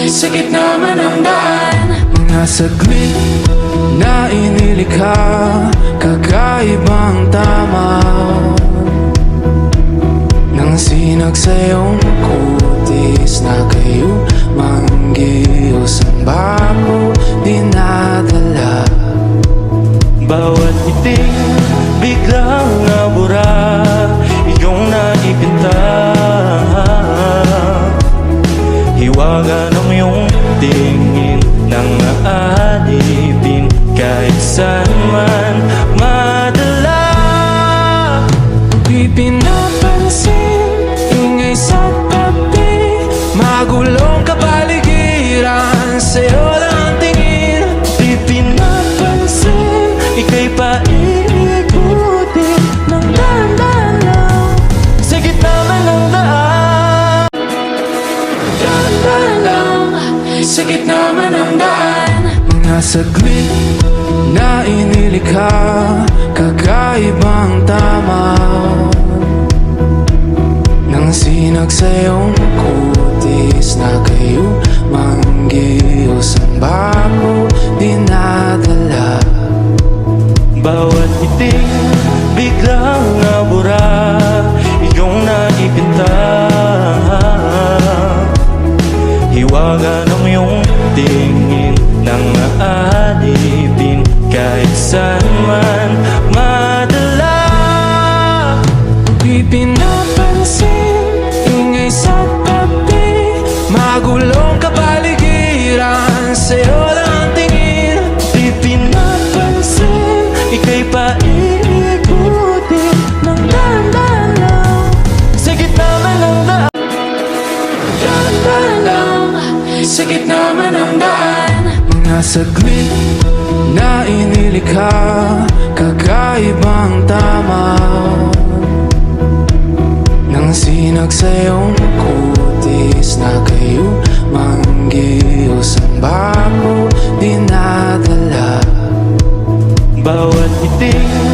sa gitna man ng daan. Mga saglit na inilikha, kakaibang tamaw ng sinag sa iyong kutis na kayo manggiyos ang bako dinadala. Bawat iting biglang nabura, iyong naipinta. Hiwaga ng iyong tingin nang aalipin kahit saan man madala. Di pinapansin, ingay sa tabi, magulong kapaligiran, sa'yo lang tingin. Di pinapansin, ika'y paikutin ng dahan-dahan lang sa gitna man ng daan. Dahan-dahan lang, sa gitna man ng daan. Mga saglit na inilikha, kakaibang tamaw ng sinag sa iyong kutis na kayo manggiyos ang bako dinadala. Bawat iting biglang nabura, iyong naipinta. Hiwaga ng iyong tingin nang aalipin kahit saan man madala. Di pinapansin, ingay sa tabi, magulong kapaligiran, sa'yo lang tingin. Di pinapansin, ika'y paikutin ng dahan-dahan lang sa gitna man ng daan. Dahan-dahan lang, sa gitna man ng daan. Mga saglit na inilikha, kakaibang tamaw ng sinag sa iyong kutis na kayo manggiyos ang bako dinadala. Bawat iting